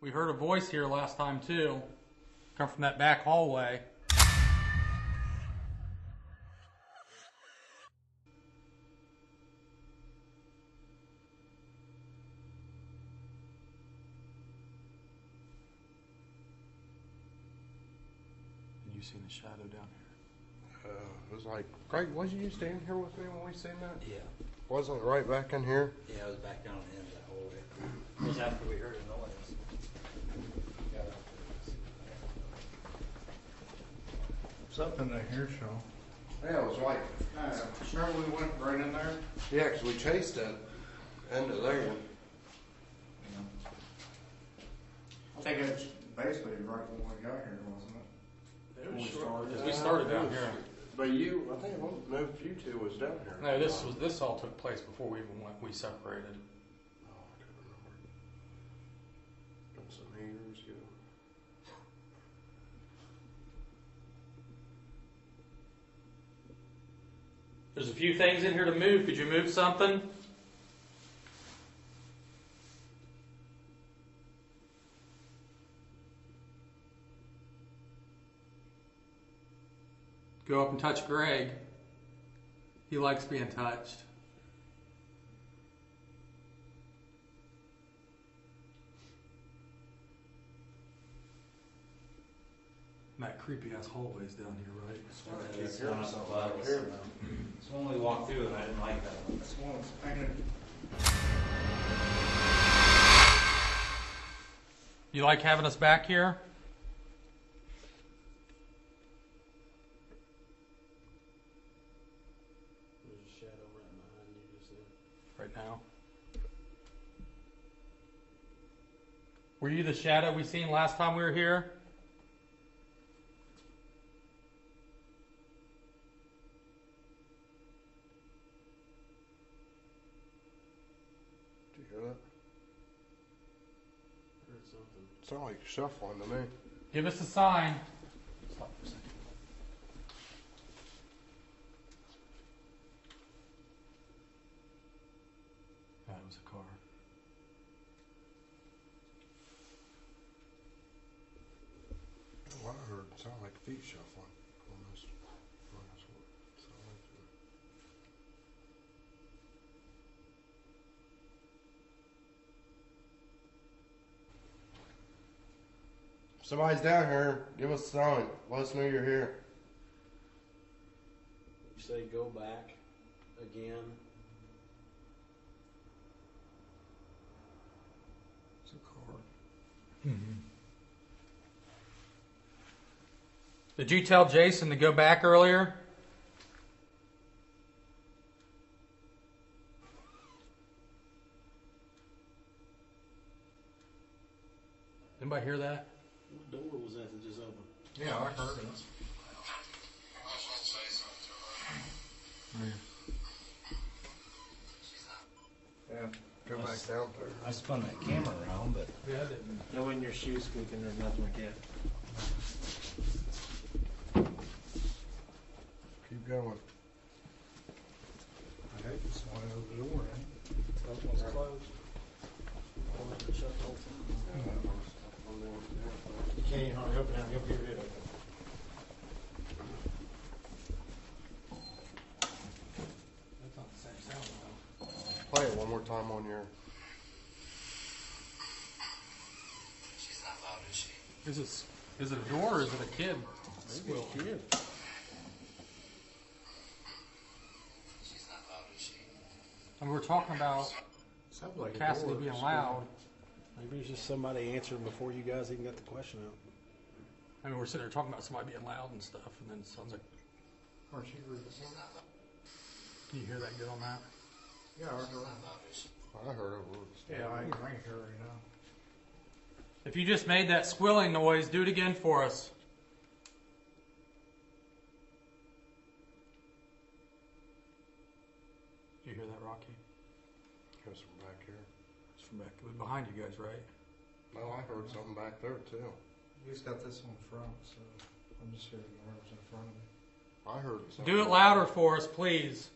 We heard a voice here last time too. Come from that back hallway. You seen the shadow down here? It was like, Greg, wasn't you standing here with me when we seen that? Yeah. Wasn't it right back in here? Yeah, I was back down the end of that hallway. It was after we heard a noise. Something in here, Sean. Yeah, it was like, Remember we went right in there? yeah, 'cause we chased it into there. I think it's basically right when we got here, wasn't it? When we started. We started down here. But you, I think one of you two was down here. No, this all took place before we even went. We separated. Oh, I can't remember. Been some years ago. There's a few things in here to move. Could you move something? Go up and touch Greg. He likes being touched. And that creepy ass hallway's down here, right? Yeah, it's one up above us. It's when we walked through and I didn't like that one. This one was painted. You like having us back here? There's a shadow right behind you just there. Right now. Were you the shadow we seen last time we were here? Did you hear that? Heard something. It sounded like shuffling to me. Give us a sign. Stop for a second. That was a car. Oh, I heard it sounded like feet shuffling on this one. Sounded like that. If somebody's down here, give us a sign. Let us know you're here. You say go back again. It's a car. Did you tell Jason to go back earlier? Anybody hear that? What door was that that just opened? Yeah, I heard it. Yeah. Go back down there. I spun that camera around, but Yeah, I didn't. no, when your shoes squeaking or nothing like that. Keep going. I hate this one over the door, eh? That one's closed. One's been shut the whole time. You can't even hardly open it. He'll get it open. That's not the same sound though. Play it one more time on your. She's not loud, is she? Is it a door or is it a kid? Maybe a kid. She's not loud, is she? And we're talking about Sounds like a Cassidy door. being loud. Maybe it's just somebody answering before you guys even got the question out. I mean, we're sitting there talking about somebody being loud and stuff, and then it sounds like. Aren't you reading it? Can you hear that good on that? Yeah, I heard Not loud, is she? I heard it. it. Yeah, I ain't hear it now. If you just made that squilling noise, do it again for us. Did you hear that, Rocky? Goes from back here. It's from back behind you guys, right? No, I heard something back there too. He's got this on front, so I'm just hearing whatever's in front of me. I heard something. Do it louder for us, please.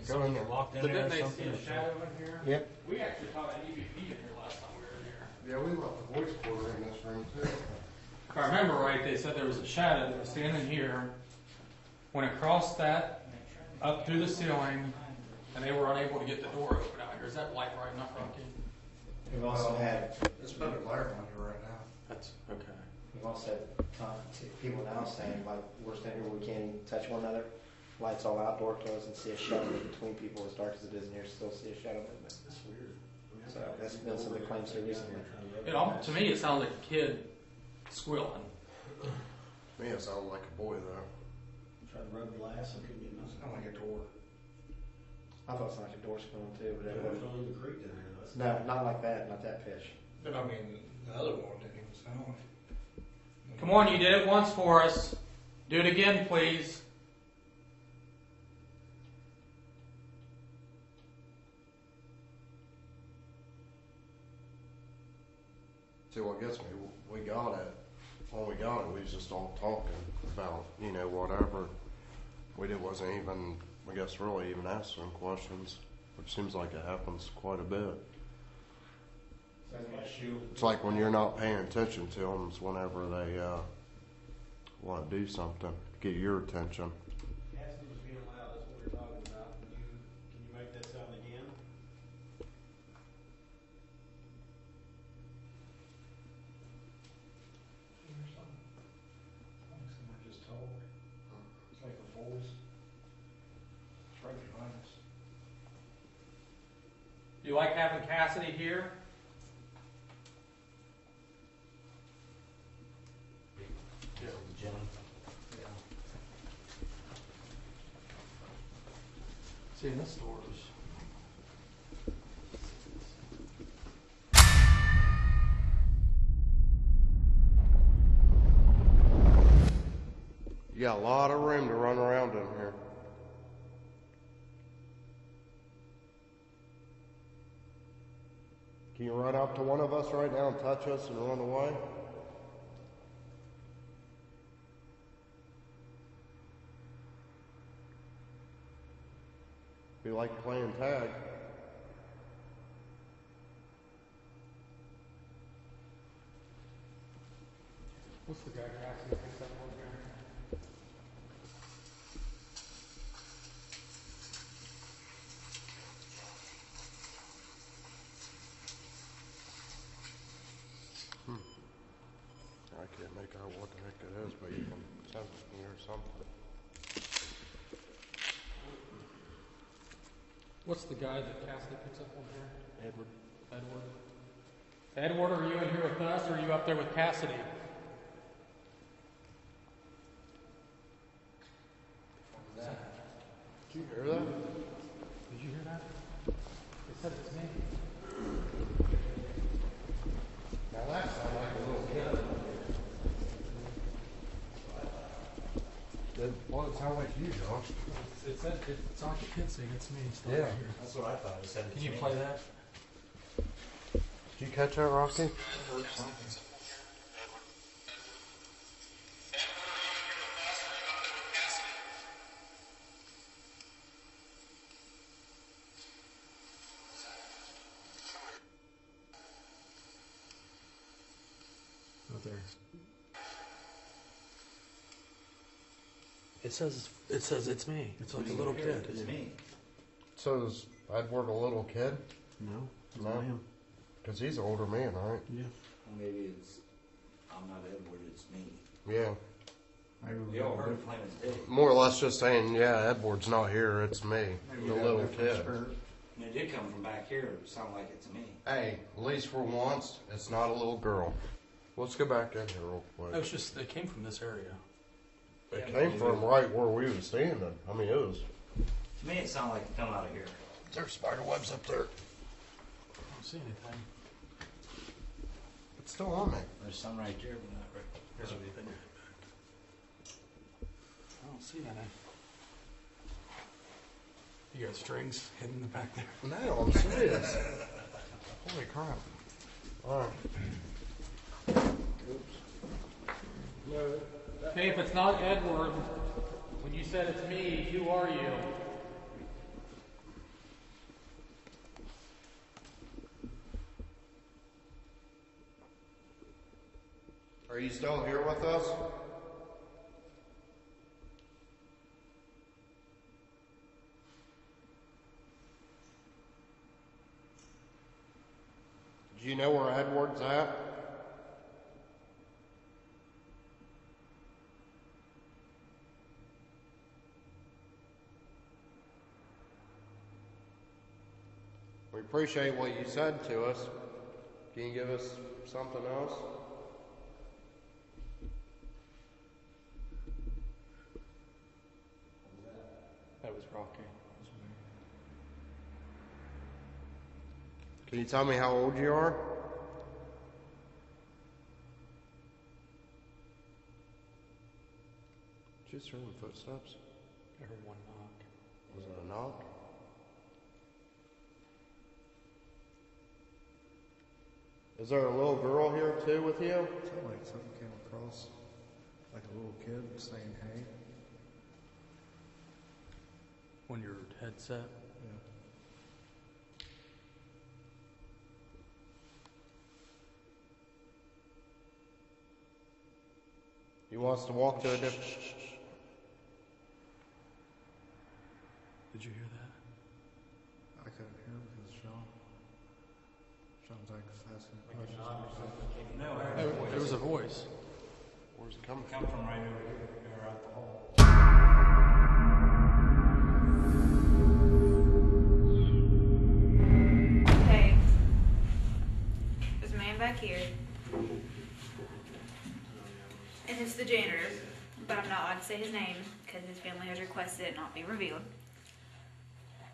Go in there. Walked in But there didn't or they something. see a shadow in here? Yep. We actually saw an EVP in here last time we were in here. Yeah, we left the voice quarter in this room too. If I remember right, they said there was a shadow that was standing here, went across that, up through the ceiling, and they were unable to get the door open out here. Is that light bright enough, Rocky? We've also had, It's better glare on you right now. That's okay. we've also had people now saying, like, we're standing here, we can't even touch one another. Lights all outdoor closed and see a shadow between people as dark as it is in here, still see a shadow movement. That's weird. So that's been some of the claims here recently. To me, it sounds like a kid squealing. To me, it sounded like a boy though. Tried to rub glass and couldn't get It's nothing. not like a door. I thought it sounded like a door scrolling too, but it It was wasn't. on the creek down there. No, not like that, not that pitch. But I mean, the other one didn't even sound like. Come on, you did it once for us. Do it again, please. See what gets me? We got it. When we got it, we was just all talking about, whatever. Wasn't even, I guess, really even answering questions, which seems like it happens quite a bit. It's like when you're not paying attention to them, it's whenever they want to do something, get your attention. Cassidy was being loud, that's what we were talking about. Can you make that sound again? Someone just told. It's like a voice. It's right behind us. You like having Cassidy here? Jimmy. See, in this door is... You got a lot of room to run around in here. Can you run up to one of us right now and touch us and run away? Be like playing tag. What's the guy Cassidy picks up over here? I can't make out what the heck it is, but you can sense it or something. What's the guy that Cassidy picks up over here? Edward. Edward, are you in here with us, or are you up there with Cassidy? Did you hear that? Did you hear that? They said it's me. Now that sounded like a little kid. Well, it sounded like you, Josh. It said it's not the kid saying it's me. It's not Yeah. right here. That's what I thought. It said. Can you play that? Did you catch that, Rocky? Out there. It says it's me. It's like a little kid. It's me. So is Edward a little kid? No. No. Because he's older man, right? Yeah. Maybe it's, I'm not Edward, it's me. Yeah. We all heard him playing his dick. More or less just saying, yeah, Edward's not here, it's me, the little kid. And it did come from back here, it sounded like it's me. Hey, at least for once, it's not a little girl. Let's go back in here real quick. It was just, it came from this area. It came from right where we was standing. I mean, it was... To me, it sounded like it come out of here. There's spider webs up there. I don't see anything. It's still on me. There's some right there, but not right. There's anything. I don't see any. You got strings hidden in the back there. No, I'm serious. Holy crap. Alright. Okay, if it's not Edward, when you said it's me, who are you? Are you still here with us? Do you know where Edward's at? We appreciate what you said to us. Can you give us something else? That was Rocky. Can you tell me how old you are? Just heard footsteps. I heard one knock. Was it a knock? Is there a little girl here too with you? It felt like something came across, like a little kid saying hey. On your headset? Yeah. He wants to walk to a different... Did you hear that? I couldn't hear him because Sean's like asking questions. No, There was a voice. Where's it coming come from? from right over here, or out the hall. Okay. There's a man back here. And it's the janitor, but I'm not allowed to say his name because his family has requested it not be revealed.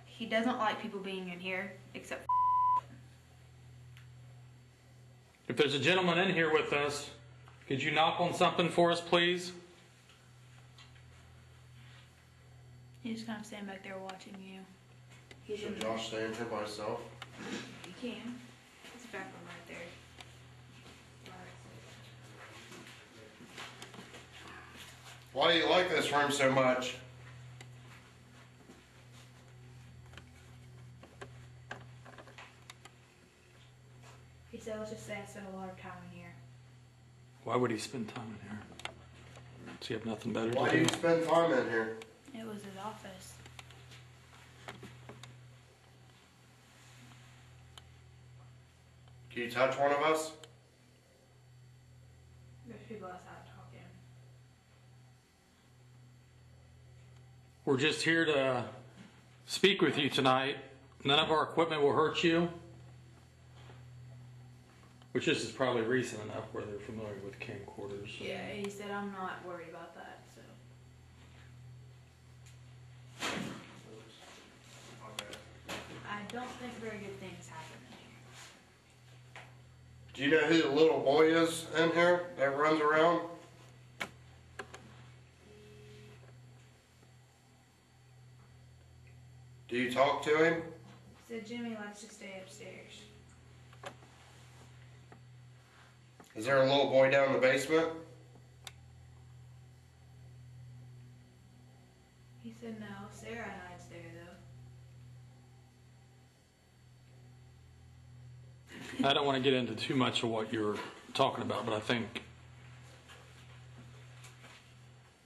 He doesn't like people being in here, except If there's a gentleman in here with us, could you knock on something for us, please? he's just kind of standing back there watching you. He's Should in Josh stay in here by himself? You can. It's a back room right there. Why do you like this room so much? He said, let's just say I spent a lot of time in here. Why would he spend time in here? Does he have nothing better Why to do do? you spend time in here? It was his office. Can you touch one of us? There's people outside talking. We're just here to speak with you tonight. None of our equipment will hurt you. Which this is probably recent enough where they're familiar with camcorders. Yeah, he said I'm not worried about that, so. I don't think very good things happen in here. Do you know who the little boy is in here that runs around? Do you talk to him? He said Jimmy likes to stay upstairs. Is there a little boy down in the basement? He said no. Sarah hides there though. I don't want to get into too much of what you're talking about, but I think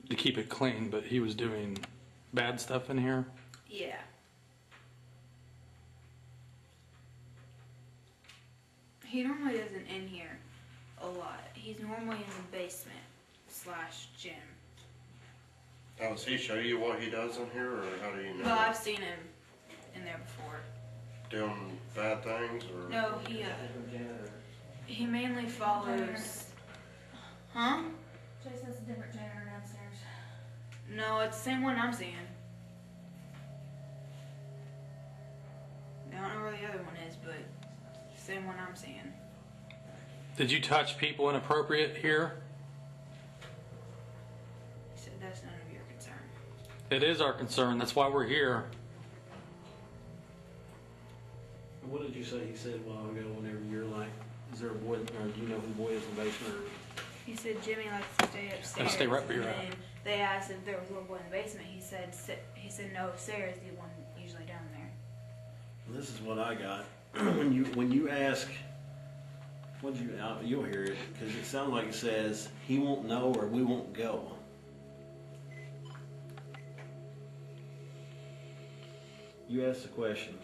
to keep it clean, but he was doing bad stuff in here. Yeah. He normally isn't in here a lot. He's normally in the basement / gym. Now, does he show you what he does in here, or how do you know? Well, I've seen him in there before. Doing bad things, or? No, he mainly follows. Huh? Jason's a different janitor downstairs. No, it's the same one I'm seeing. I don't know where the other one is, but same one I'm seeing. Did you touch people inappropriate here? He said that's none of your concern. It is our concern. That's why we're here. What did you say he said a while ago whenever you're like, is there a boy, or do you know who the boy is in the basement? Or? He said Jimmy likes to stay upstairs. Stay right where you're and at. then they asked if there was a little boy in the basement. He said no, Sarah's the one usually down there. This is what I got. When you ask What'd you? You'll hear it because it sounds like it says he won't know or we won't go. You asked the question.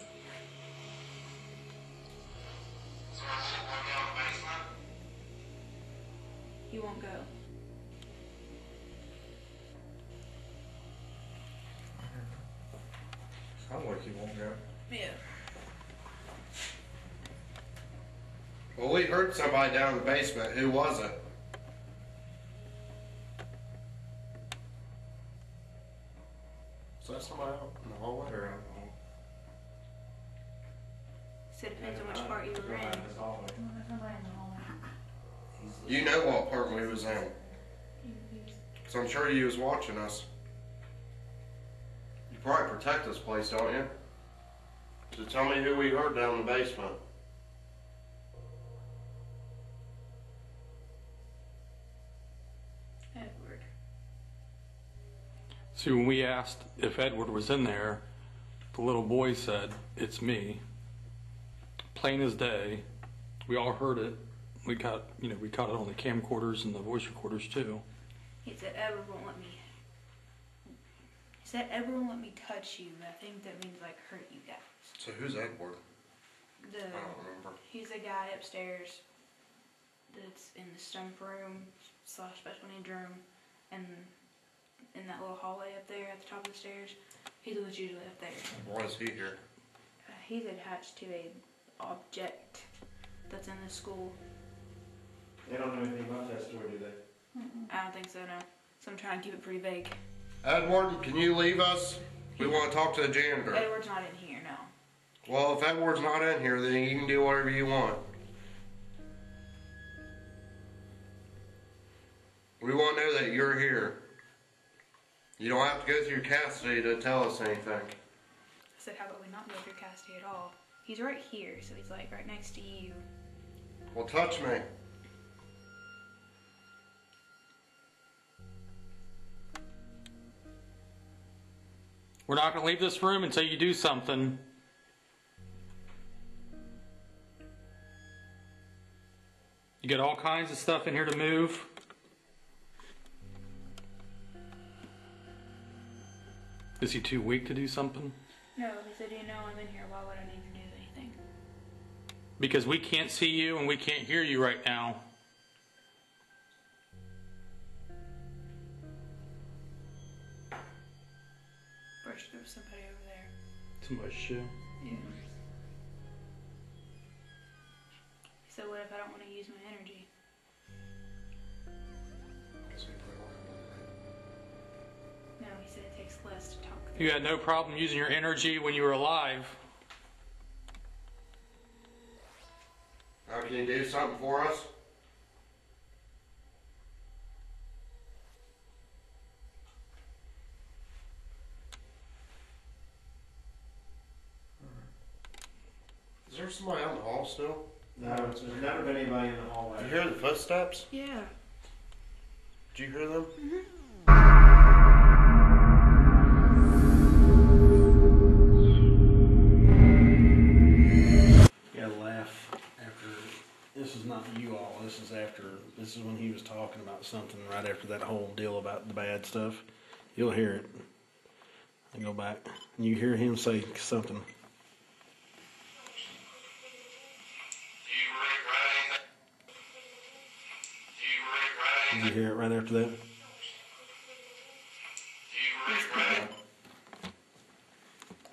You won't go. Sounds like you won't go. Yeah. Well, we heard somebody down in the basement. Who was it? Is that somebody out in the hallway or out in the hall? So it depends on which part you were in. There's somebody in the hallway. You know what part we was in. So I'm sure you was watching us. You probably protect this place, don't you? So tell me who we heard down in the basement. Edward. See, when we asked if Edward was in there, the little boy said, "It's me." Plain as day. We all heard it. We caught it on the camcorders and the voice recorders too. He said Edward won't let me. He said Edward won't let me touch you. I think that means like hurt you guys. So who's Edward? The I don't remember. he's a guy upstairs that's in the stump room / special needs room, and in that little hallway up there at the top of the stairs. He's the one's usually up there. Why is he here? He's attached to a object that's in the school. They don't know anything about that story, do they? I don't think so, no. So I'm trying to keep it pretty vague. Edward, can you leave us? We want to talk to the janitor. Edward's not in here, no. Well, if Edward's not in here, then you can do whatever you want. We want to know that you're here. You don't have to go through Cassidy to tell us anything. I said, how about we not go through Cassidy at all? He's right here, so he's like right next to you. Well, touch me. We're not going to leave this room until you do something. You got all kinds of stuff in here to move. Is he too weak to do something? No, he said, you know I'm in here, why would I need to do anything? Because we can't see you and we can't hear you right now. First, there was somebody over there. Somebody's shoe. Yeah. He said, what if I don't want to use my energy? No, he said it takes less to talk through. You had no problem using your energy when you were alive. Now, can you do something for us? Is there somebody out in the hall still? No, there's never been anybody in the hallway. Did you hear the footsteps? Yeah. Did you hear them? You gotta laugh after. This is not you all. This is after. This is when he was talking about something right after that whole deal about the bad stuff. You'll hear it. I go back and you hear him say something. Did you hear it right after that? I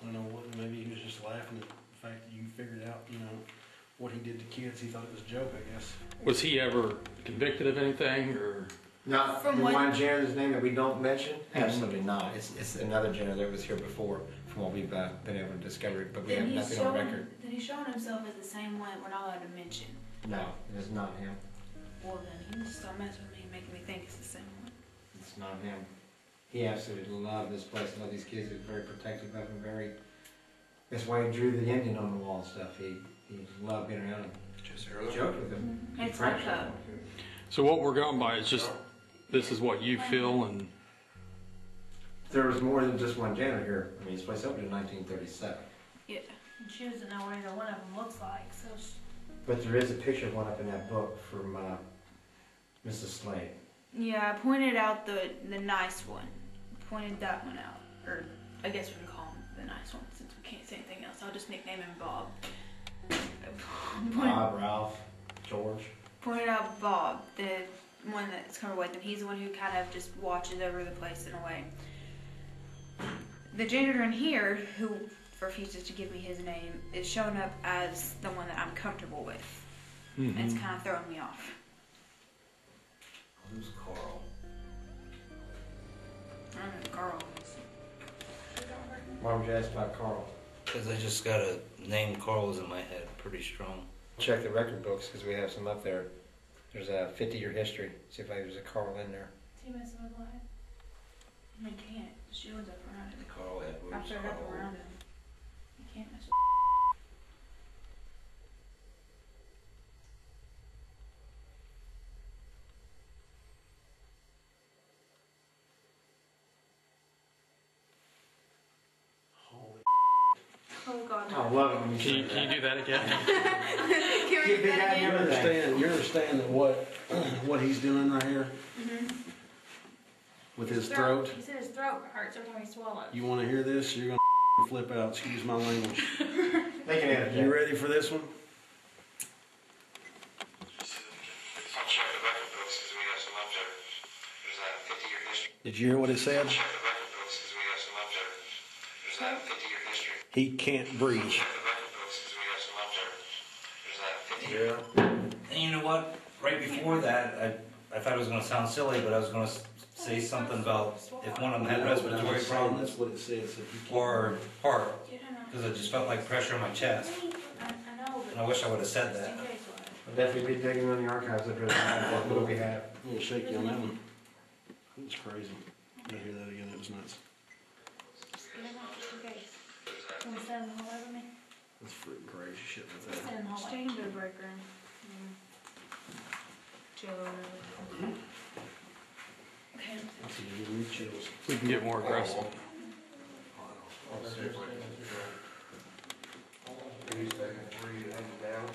don't know what. Maybe he was just laughing at the fact that you figured out, what he did to kids. He thought it was a joke, I guess. Was he ever convicted of anything, or? Not From the what- one janitor's name that we don't mention? Absolutely not. It's another janitor that was here before, from what we've been able to discover, but we have nothing on record. Then he's showing himself as the same one we're not allowed to mention. No, it is not him. Well, then he was still messing with me, making me think it's the same one. It's not him. He absolutely loved this place. Loved these kids. He was very protective of them. That's why he drew the Indian on the wall and stuff. He loved being around them. Just hear them? Joked with them. It's like a, So what we're going by is just, this is what you feel, and There was more than just one janitor here. I mean, this place opened in 1937. yeah. And she doesn't know what either one of them looks like, so But there is a picture of one up in that book from Mrs. Slade. Yeah, I pointed out the nice one. Pointed that one out. Or I guess we can call him the nice one since we can't say anything else. I'll just nickname him Bob. Bob, Ralph, George. Pointed out Bob, the one that's covered with him. He's the one who kind of just watches over the place in a way. The janitor in here, who refuses to give me his name, is showing up as the one that I'm comfortable with. And it's kind of throwing me off. Who's Carl? I don't know, Carl. Why would you ask about Carl? Because I just got a name Carl's in my head pretty strong. Check the record books because we have some up there. There's a 50-year history. See if there's a Carl in there. Is he messing with life? I can't. The shield's up around him. Carl Edwards. After it up Carl. around him. You can't mess with Oh God. I love it when you say Can you do that again? Can we do that again? You understand that what he's doing right here with his throat? He said his throat hurts every time he swallows. You want to hear this? You're gonna flip out. Excuse my language. They can edit You that. ready for this one? I'll check the record books because we got some up there. There's a 50-year history. Did you hear what it said? Check the record books because we got some up there. There's a 50-year history. He can't breathe. Check the record books because we got some up there. There's a 50-year. And you know what? Right before that, I thought it was going to sound silly, but I was going to say something about if one of them had respiratory problems That's what it says. or heart, You don't know. because I just felt like pressure in my chest. I know, And but I wish I would have said just that. in case what? I'll definitely be digging in the archives after that. What do we have? I'm gonna shake you on that one. It was crazy. You hear that again? It was nuts. Just get him out just in case. You want to stand in the hallway with me? That's freaking crazy shit with Stand that. in the hallway. Stay in the break room. Chill over there. Okay. That's a new chills. We can get more aggressive. I'll see if I can figure out. Are you taking 3 hanging down?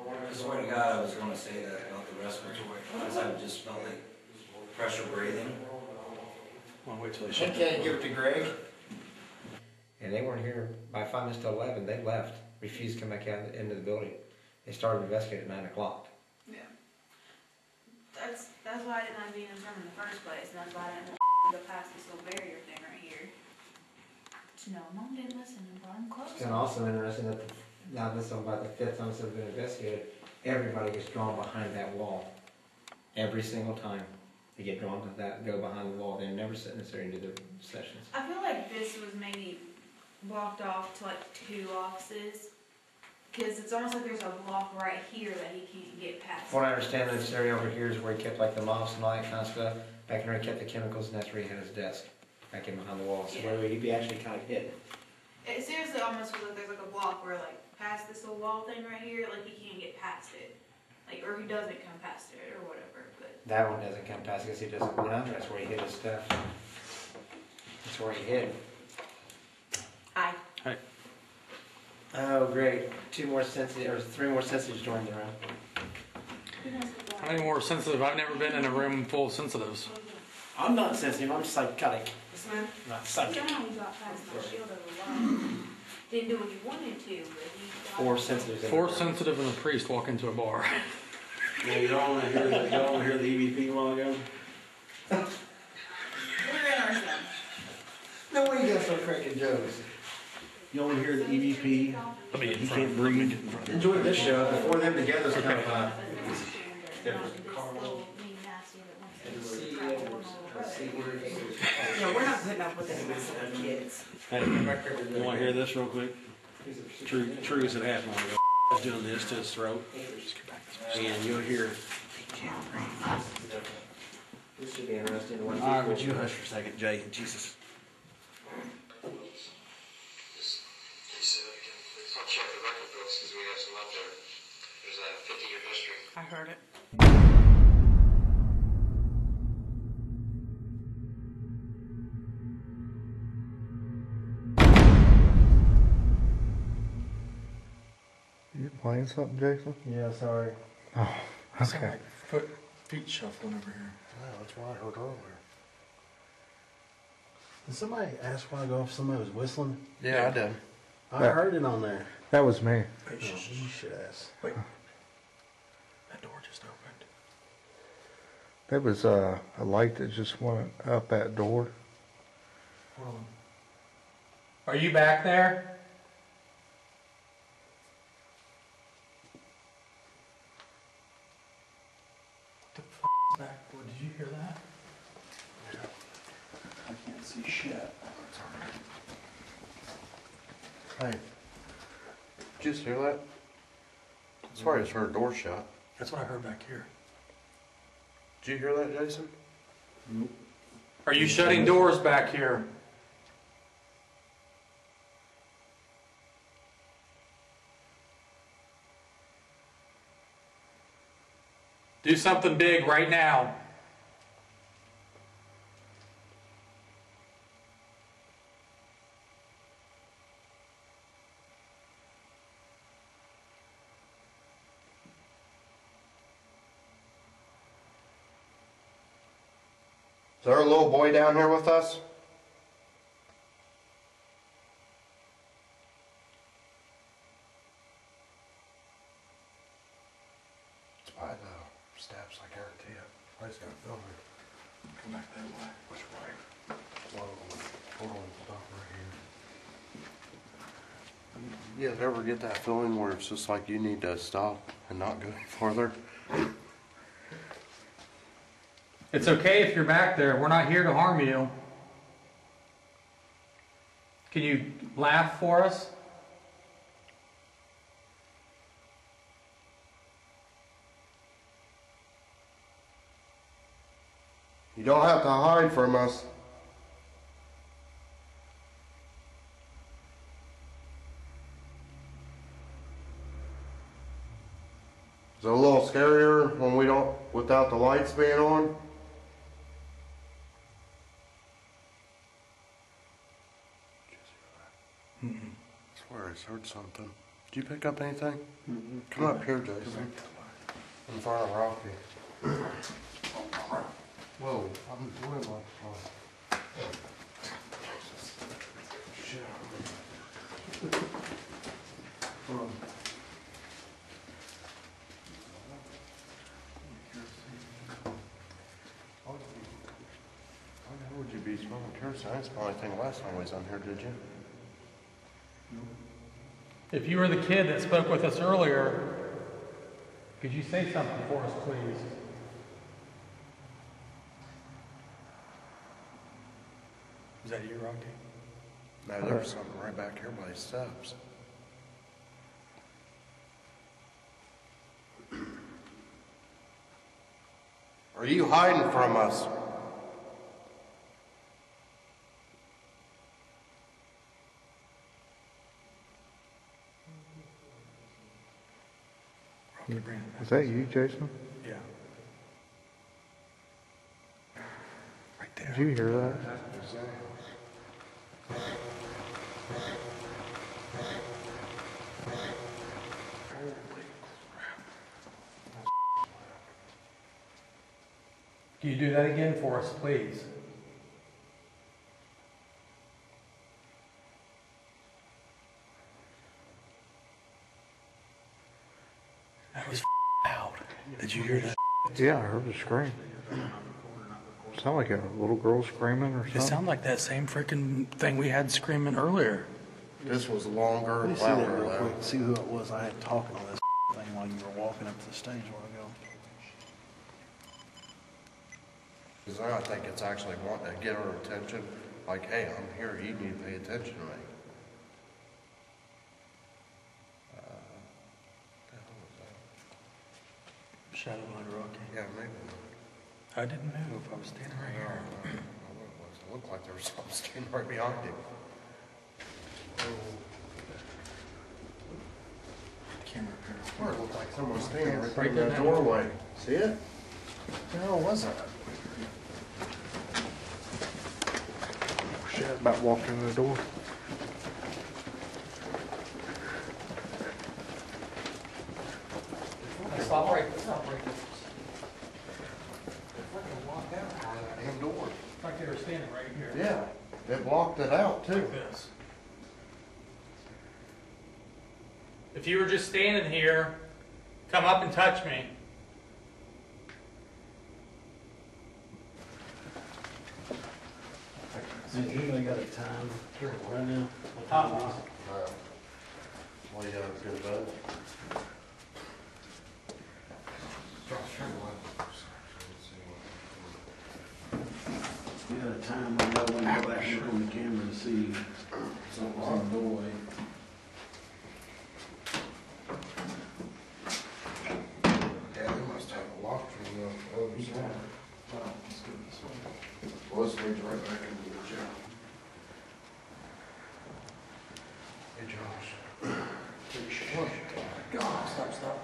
I swear to God, I was going to say that about the respiratory, because I just felt like pressure breathing. Well, wait till they I shut can't give it to Greg. And they weren't here by 5 minutes to 11. They left. Refused to come back out into the building. They started investigating at 9 o'clock. Yeah. That's why I didn't like being in town in the first place, and that's why I didn't want to go past this little barrier thing right here. No, Mom didn't listen and brought him close. It's also interesting that now this is about the 5th time it's ever been investigated. Everybody gets drawn behind that wall. Every single time they get drawn to that, go behind the wall. They're never sitting there and do their sessions. I feel like this was maybe blocked off to like 2 offices. Because it's almost like there's a block right here that he can't get past. From what I understand, this area over here is where he kept like the mops and all that kind of stuff. Back in where he kept the chemicals, and that's where he had his desk. Back in behind the wall. So where he'd be actually kind of hidden. It seriously almost feels like there's like a block where like past this little wall thing right here, like he can't get past it. Like, or he doesn't come past it or whatever, but. That one doesn't come past because he doesn't go down there. That's where he hid his stuff. That's where he hid. Hi. Hi. Oh, great. 3 more sensitives joined the room. How many more sensitive? I've never been in a room full of sensitives. I'm not sensitive, I'm psychotic. This man? Not I psychic. don't know how he got past my shield over the wall. Didn't do what he wanted to, but he got 4 sensitives. in 4 the room. sensitive and a priest walk into a bar. Yeah, y'all want to hear the EVP a while ago? We're in our zone. No way you guys start cracking jokes. Y'all want to hear the EVP? He can't breathe. Enjoyed this show. Before them together is kind of No, we're not putting up with any messing with kids. Hey, you want to hear this real quick? True as it happened. I was doing this to his throat. And you'll hear, he can't breathe. This should be interesting. All right, would you hush for a second, Jay? Jesus. I'll check the record books because we have some up there. There's a 50-year history. I heard it. playing something, Jason? Yeah, sorry. Oh, Sound okay. like feet shuffling over here. Yeah, that's what I heard earlier. Did somebody ask a while ago if somebody was whistling? Yeah, I did. I heard it on there. That was me. Wait, Oh, you should ask. Wait. That door just opened. There was a light that just went up that door. Hold on. Are you back there? What the f is back door? Did you hear that? I can't see shit. Hey, did you just hear that? That's why I just heard a door shut. That's what I heard back here. Did you hear that, Jason? Are you shutting doors back here? Do something big right now. Is there a little boy down here with us? It's by the steps, I guarantee it. I just gotta film it. Come back that way. Which way? Hold on, stop right here. You ever get that feeling where it's just like you need to stop and not go any farther? It's okay if you're back there. We're not here to harm you. Can you laugh for us? You don't have to hide from us. Is it a little scarier when we don't, without the lights being on? I swear I just heard something. Did you pick up anything? Come up here, Jason. In front of Rocky. Whoa, what am I? Shit. Hold on. Why would you be smelling kerosene? I didn't smell anything last time we was on here, did you? If you were the kid that spoke with us earlier, could you say something for us, please? Is that you, Rocky? No, there was something right back here by the steps. Are you hiding from us? Is that you, Jason? Yeah. Right there. Did you hear that? Can you do that again for us, please? That was loud. Did you hear that? Yeah, I heard a scream. Sounded like a little girl screaming or It something. sounded like that same freaking thing we had screaming earlier. This was longer Let me and see that louder real though. quick. See who it was I had talking on this thing while you were walking up to the stage a while ago. Because now I think it's actually wanting to get her attention. Like, hey, I'm here, you need to pay attention to me. What the hell was that? Shadow behind Rocky. Yeah, maybe. I didn't move. I was standing right here. I don't know what it was. It looked like there was something standing right behind him. Camera It looked like someone was standing right Right in there that now. doorway. See it? What the hell was that? Shit, about walked in the door. they were standing right here. Yeah, it blocked it out too. Like this. If you were just standing here, come up and touch me. Anybody got a time right now? Well, you gotta go to bed. You got a time, I know when you go back and look on the camera to see something's in the doorway. Yeah, they must have a lock from the other side. Well, let's lead you right back into the jail. Hey, Josh. Take a shot. God, stop.